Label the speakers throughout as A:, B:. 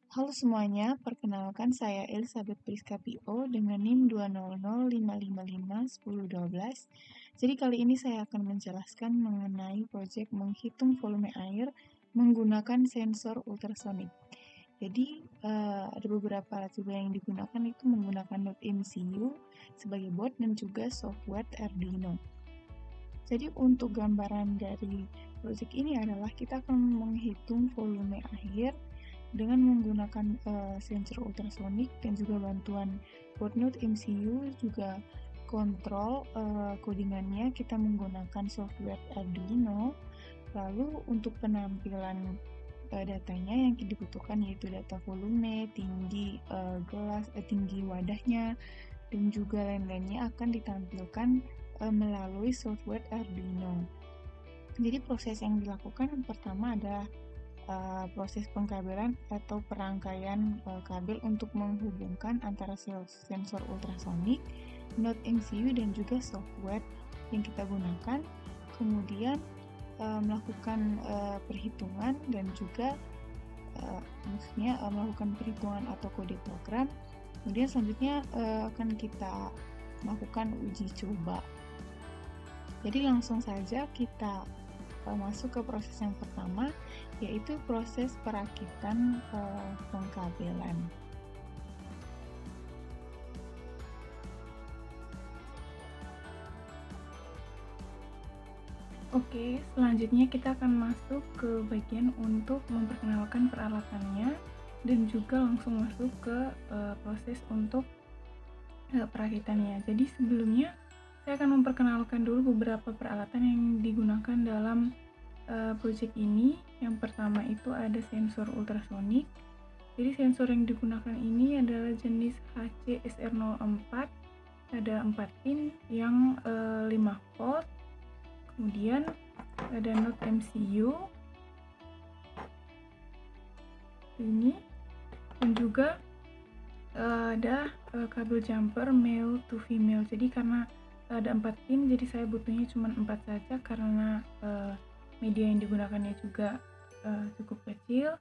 A: Halo semuanya, perkenalkan saya Elizabeth Priska PO dengan NIM 200555102. Jadi kali ini saya akan menjelaskan mengenai proyek menghitung volume air menggunakan sensor ultrasonik. Jadi ada beberapa alat juga yang digunakan itu menggunakan Node MCU sebagai board dan juga software Arduino. Jadi untuk gambaran dari proyek ini adalah kita akan menghitung volume air dengan menggunakan sensor ultrasonik dan juga bantuan board Node MCU, juga kontrol codingannya kita menggunakan software Arduino. Lalu untuk penampilan datanya yang dibutuhkan yaitu data volume, tinggi gelas, tinggi wadahnya, dan juga lain-lainnya akan ditampilkan melalui software Arduino. Jadi proses yang dilakukan yang pertama adalah proses pengkabelan atau perangkaian kabel untuk menghubungkan antara sensor ultrasonik, Node MCU, dan juga software yang kita gunakan. Kemudian melakukan perhitungan dan juga melakukan perhitungan atau kode program. Kemudian selanjutnya akan kita melakukan uji coba. Jadi langsung saja kita masuk ke proses yang pertama, yaitu proses perakitan pengkabelan. Oke, selanjutnya kita akan masuk ke bagian untuk memperkenalkan peralatannya dan juga langsung masuk ke proses untuk perakitannya. Jadi sebelumnya saya akan memperkenalkan dulu beberapa peralatan yang digunakan dalam proyek ini. Yang pertama itu ada sensor ultrasonik. Jadi sensor yang digunakan ini adalah jenis HC-SR04, ada 4 pin yang 5 volt. Kemudian ada Node MCU ini, dan juga ada kabel jumper male to female. Jadi karena ada 4 pin, jadi saya butuhnya cuma 4 saja karena media yang digunakannya juga cukup kecil.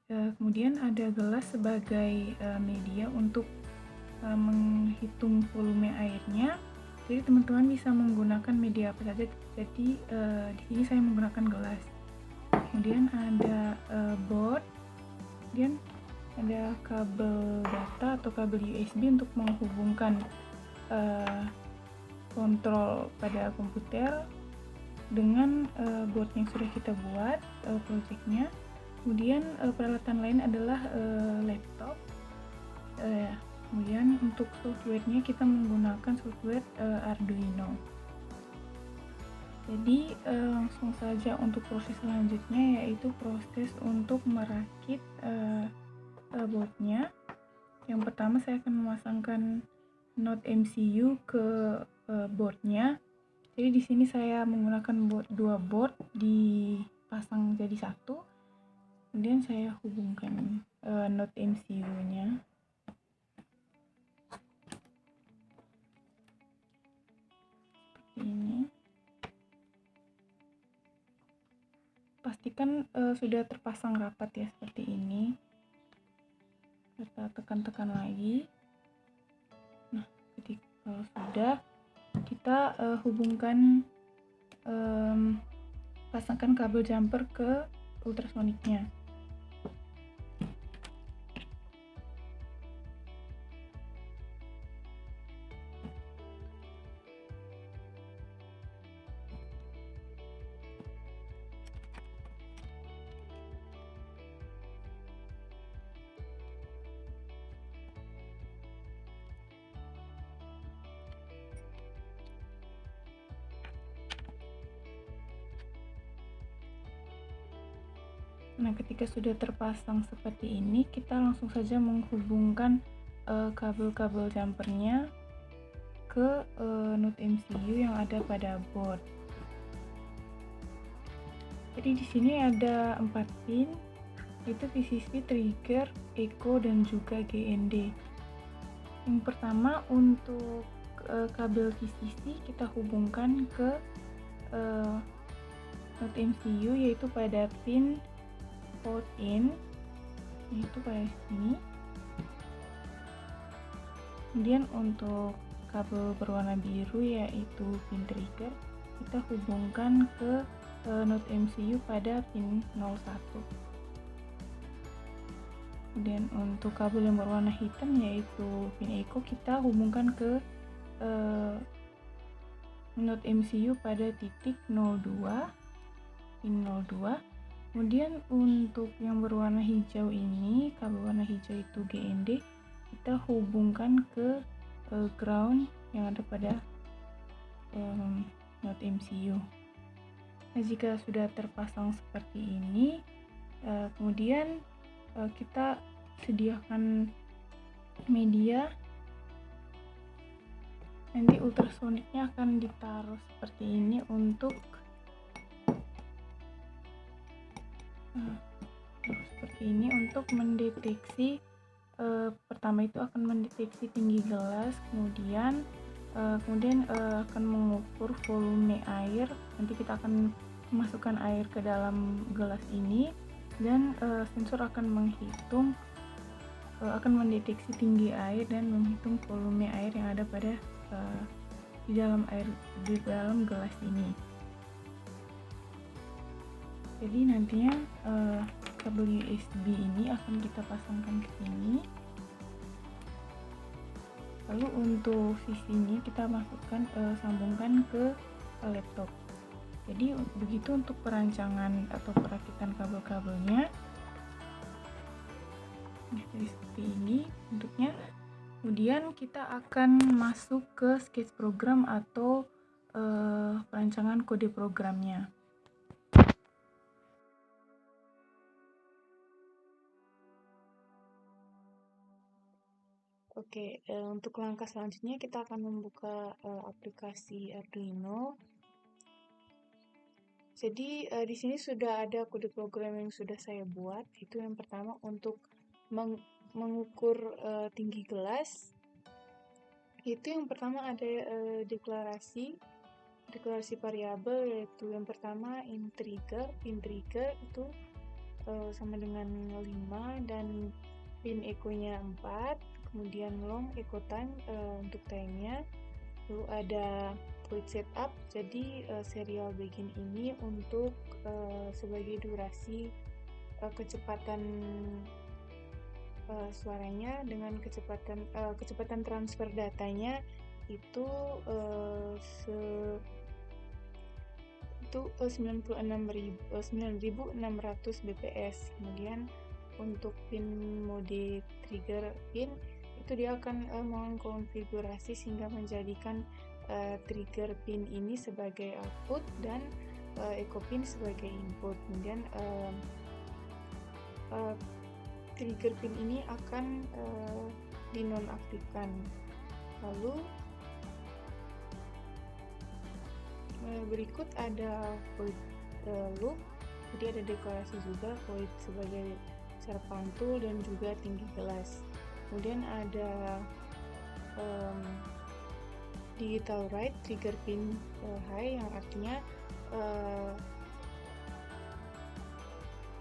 A: Kemudian ada gelas sebagai media untuk menghitung volume airnya. Jadi teman-teman bisa menggunakan media apa saja. Jadi di sini saya menggunakan gelas. Kemudian ada board, kemudian ada kabel data atau kabel USB untuk menghubungkan kontrol pada komputer dengan board yang sudah kita buat projectnya. Kemudian peralatan lain adalah laptop. Kemudian untuk softwarenya kita menggunakan software Arduino. Jadi langsung saja untuk proses selanjutnya, yaitu proses untuk merakit boardnya. Yang pertama saya akan memasangkan Node MCU ke boardnya. Jadi di sini saya menggunakan dua board dipasang jadi satu. Kemudian saya hubungkan Node MCU-nya. Seperti ini. Pastikan sudah terpasang rapat ya, seperti ini. Kita tekan-tekan lagi. Nah, ketika kalau sudah, kita hubungkan, pasangkan kabel jumper ke ultrasoniknya. Nah, ketika sudah terpasang seperti ini, kita langsung saja menghubungkan kabel-kabel jumpernya ke Node MCU yang ada pada board. Jadi di sini ada 4 pin, yaitu VCC, trigger, echo, dan juga GND. Yang pertama untuk kabel VCC kita hubungkan ke Node MCU, yaitu pada pin port in. yaitu pada sini. Kemudian untuk kabel berwarna biru yaitu pin trigger, kita hubungkan ke node MCU pada pin 01. Kemudian untuk kabel yang berwarna hitam yaitu pin echo, kita hubungkan ke node MCU pada titik 02, pin 02. Kemudian untuk yang berwarna hijau ini, kabel warna hijau itu GND, kita hubungkan ke ground yang ada pada node MCU. Nah, jika sudah terpasang seperti ini, kemudian kita sediakan media. Nanti ultrasoniknya akan ditaruh seperti ini untuk mendeteksi, pertama itu akan mendeteksi tinggi gelas, kemudian akan mengukur volume air. Nanti kita akan memasukkan air ke dalam gelas ini, dan sensor akan mendeteksi tinggi air dan menghitung volume air yang ada pada di dalam gelas ini. Jadi nantinya kabel USB ini akan kita pasangkan ke sini. Lalu untuk sisinya kita sambungkan ke laptop. Jadi begitu untuk perancangan atau perakitan kabel-kabelnya. Nah, jadi seperti ini bentuknya. Kemudian kita akan masuk ke sketch program atau perancangan kode programnya. Oke, untuk langkah selanjutnya kita akan membuka aplikasi Arduino. Jadi di sini sudah ada kode program yang sudah saya buat. Itu yang pertama untuk mengukur tinggi gelas. Itu yang pertama ada deklarasi variabel, yaitu yang pertama pin trigger itu sama dengan 5 dan pin echo-nya 4. Kemudian long echo time untuk time-nya. Lalu ada void setup, jadi serial begin ini untuk sebagai durasi kecepatan suaranya dengan kecepatan transfer datanya itu 9600 bps. Kemudian untuk pin mode trigger pin itu dia akan mengkonfigurasi sehingga menjadikan trigger pin ini sebagai output dan echo pin sebagai input. Kemudian trigger pin ini akan dinonaktifkan. Lalu berikut ada void loop, jadi ada deklarasi juga void sebagai cara pantul dan juga tinggi gelas. Kemudian ada digital write trigger pin high, yang artinya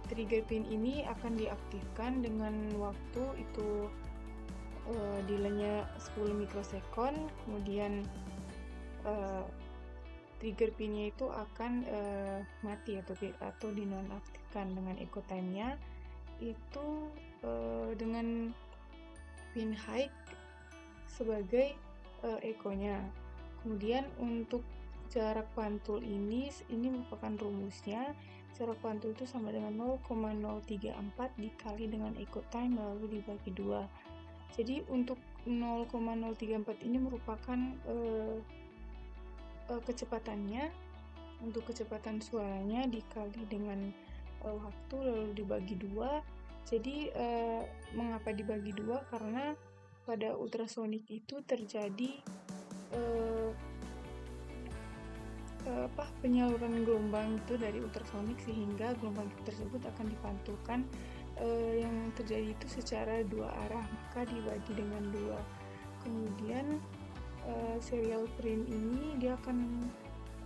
A: trigger pin ini akan diaktifkan dengan waktu itu delay-nya 10 mikrosekund. Kemudian trigger pinnya itu akan mati atau dinonaktifkan dengan echo time-nya itu dengan pin high sebagai echo-nya. Kemudian untuk jarak pantul ini merupakan rumusnya. Jarak pantul itu sama dengan 0,034 dikali dengan echo time lalu dibagi 2. Jadi untuk 0,034 ini merupakan kecepatannya. Untuk kecepatan suaranya dikali dengan waktu lalu dibagi 2. Jadi mengapa dibagi 2? Karena pada ultrasonic itu terjadi penyaluran gelombang itu dari ultrasonik, sehingga gelombang tersebut akan dipantulkan yang terjadi itu secara dua arah, maka dibagi dengan 2. Kemudian serial print ini dia akan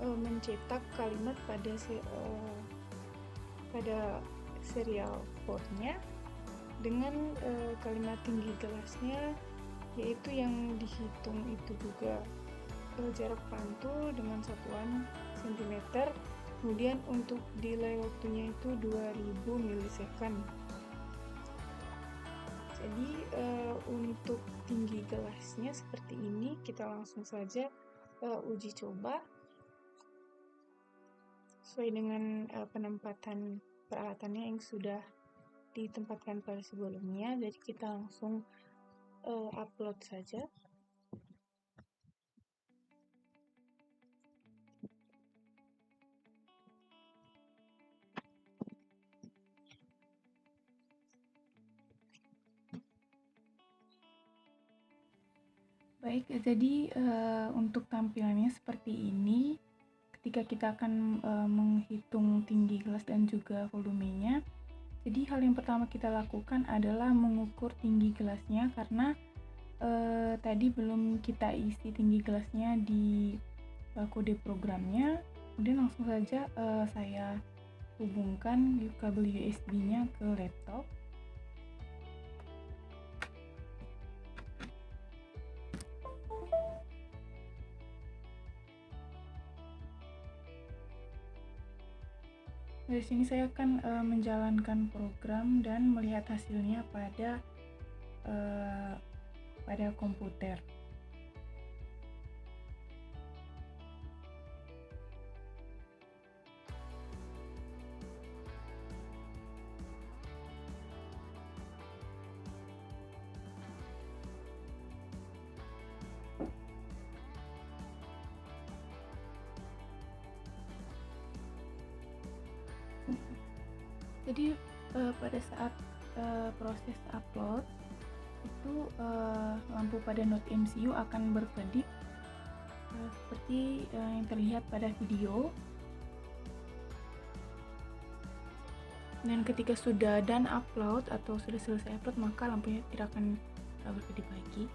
A: mencetak kalimat pada serial port-nya. dengan kalimat tinggi gelasnya, yaitu yang dihitung itu juga jarak pantul dengan satuan cm. Kemudian untuk delay waktunya itu 2000 milisecond. Jadi untuk tinggi gelasnya seperti ini, kita langsung saja uji coba sesuai dengan penempatan peralatannya yang sudah ditempatkan pada sebelumnya. Jadi kita langsung upload saja. Baik, jadi untuk tampilannya seperti ini. Ketika kita akan menghitung tinggi gelas dan juga volumenya, jadi hal yang pertama kita lakukan adalah mengukur tinggi gelasnya, karena tadi belum kita isi tinggi gelasnya di kode programnya. Kemudian langsung saja saya hubungkan kabel USB-nya ke laptop. Dari sini saya akan menjalankan program dan melihat hasilnya pada komputer. Jadi pada saat proses upload itu lampu pada node MCU akan berkedip seperti yang terlihat pada video. Dan ketika sudah done upload atau sudah selesai upload, maka lampunya tidak akan berkedip lagi.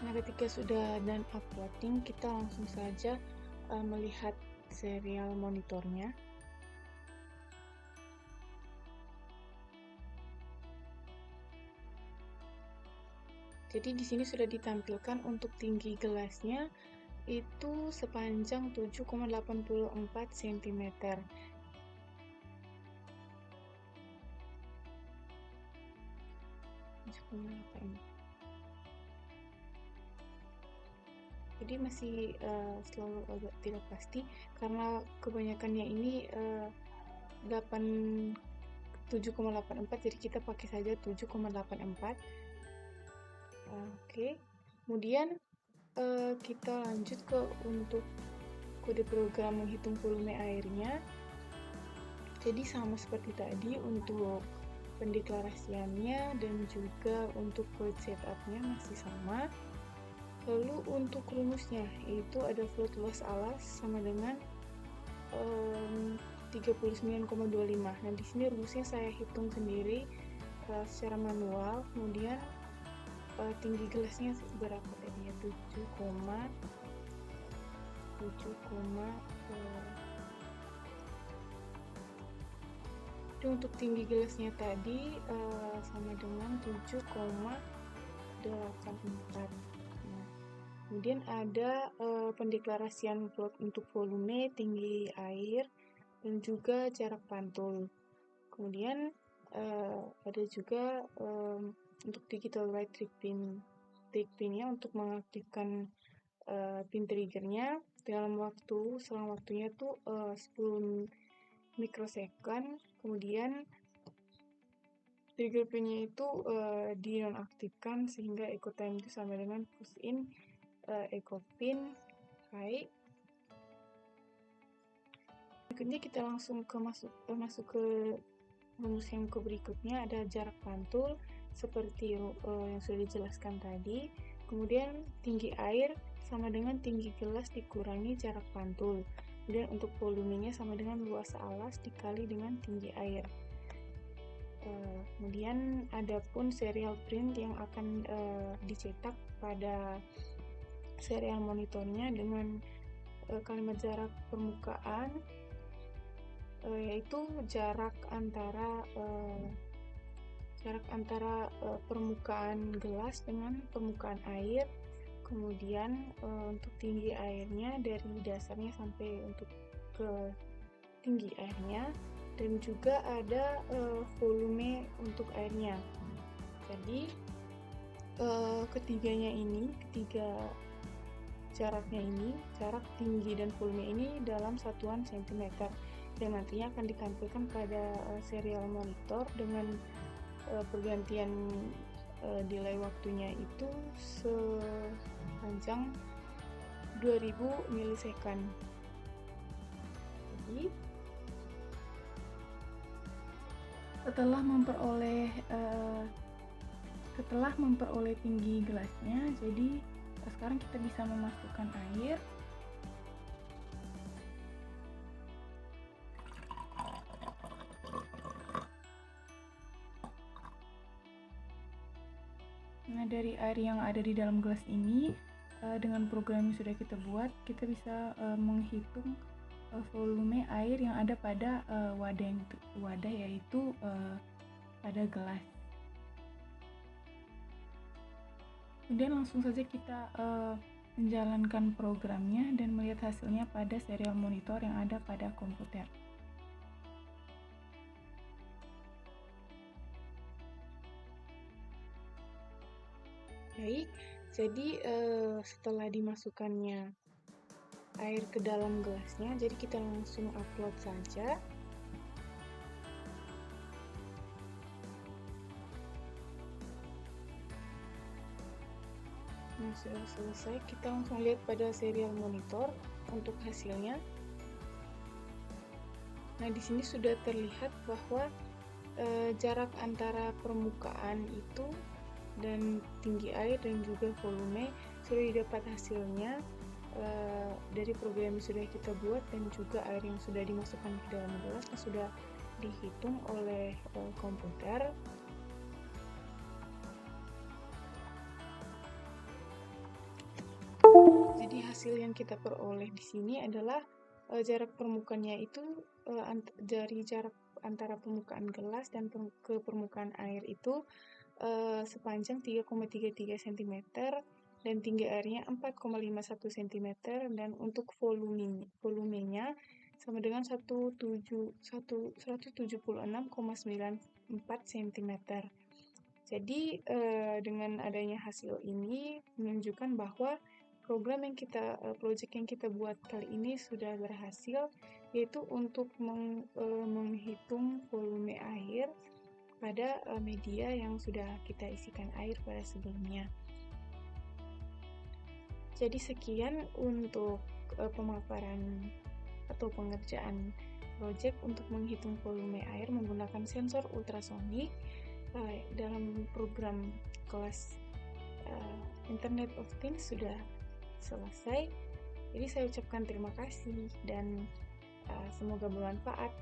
A: Nah, ketika sudah done uploading, kita langsung saja melihat serial monitornya. Jadi di sini sudah ditampilkan untuk tinggi gelasnya itu sepanjang 7,84 cm. Jadi masih selalu agak tidak pasti, karena kebanyakannya ini 7,84, jadi kita pakai saja 7,84. Oke. Kemudian kita lanjut ke untuk kode program menghitung volume airnya. Jadi sama seperti tadi untuk pendeklarasiannya dan juga untuk code setupnya masih sama. Lalu untuk rumusnya, yaitu ada float loss alas sama dengan 39,25. Nah, di sini rumusnya saya hitung sendiri secara manual. Kemudian tinggi gelasnya berapa tadi ya? 7, untuk tinggi gelasnya tadi sama dengan 7,84. Nah, kemudian ada pendeklarasian float untuk volume, tinggi air, dan juga jarak pantul. Kemudian ada juga untuk digital write trick pinnya untuk mengaktifkan pin triggernya selang waktunya tuh 10 mikrosecond. Kemudian trigger pinnya itu dinonaktifkan sehingga echo time itu sama dengan push in echo pin high. Berikutnya kita langsung masuk ke rumus yang berikutnya, ada jarak pantul seperti yang sudah dijelaskan tadi. Kemudian tinggi air sama dengan tinggi gelas dikurangi jarak pantul. Kemudian untuk volumenya sama dengan luas alas dikali dengan tinggi air. Kemudian ada pun serial print yang akan dicetak pada serial monitornya dengan kalimat jarak permukaan, yaitu jarak antara jarak antara permukaan gelas dengan permukaan air, kemudian untuk tinggi airnya dari dasarnya sampai untuk ke tinggi airnya, dan juga ada volume untuk airnya. Jadi ketiga jaraknya ini, jarak tinggi dan volume ini dalam satuan cm, yang nantinya akan ditampilkan pada serial monitor dengan pergantian delay waktunya itu sepanjang 2000 milisecond. Jadi setelah memperoleh tinggi gelasnya, jadi sekarang kita bisa memasukkan air. Nah, dari air yang ada di dalam gelas ini, dengan program yang sudah kita buat, kita bisa menghitung volume air yang ada pada wadah yaitu pada gelas. Kemudian langsung saja kita menjalankan programnya dan melihat hasilnya pada serial monitor yang ada pada komputer. Baik, jadi setelah dimasukkannya air ke dalam gelasnya, jadi kita langsung upload saja. Nah, sudah selesai, kita langsung lihat pada serial monitor untuk hasilnya. Nah, di sini sudah terlihat bahwa jarak antara permukaan itu dan tinggi air dan juga volume sudah didapat hasilnya dari program yang sudah kita buat, dan juga air yang sudah dimasukkan ke dalam gelas sudah dihitung oleh komputer. Jadi hasil yang kita peroleh di sini adalah jarak permukaannya itu dari jarak antara permukaan gelas dan ke permukaan air itu sepanjang 3,33 cm dan tinggi airnya 4,51 cm, dan untuk volumenya sama dengan 176,94 cm. Jadi dengan adanya hasil ini menunjukkan bahwa project yang kita buat kali ini sudah berhasil, yaitu untuk menghitung volume air pada media yang sudah kita isikan air pada sebelumnya. Jadi sekian untuk pemaparan atau pengerjaan project untuk menghitung volume air menggunakan sensor ultrasonik dalam program kelas Internet of Things sudah selesai. Jadi saya ucapkan terima kasih dan semoga bermanfaat.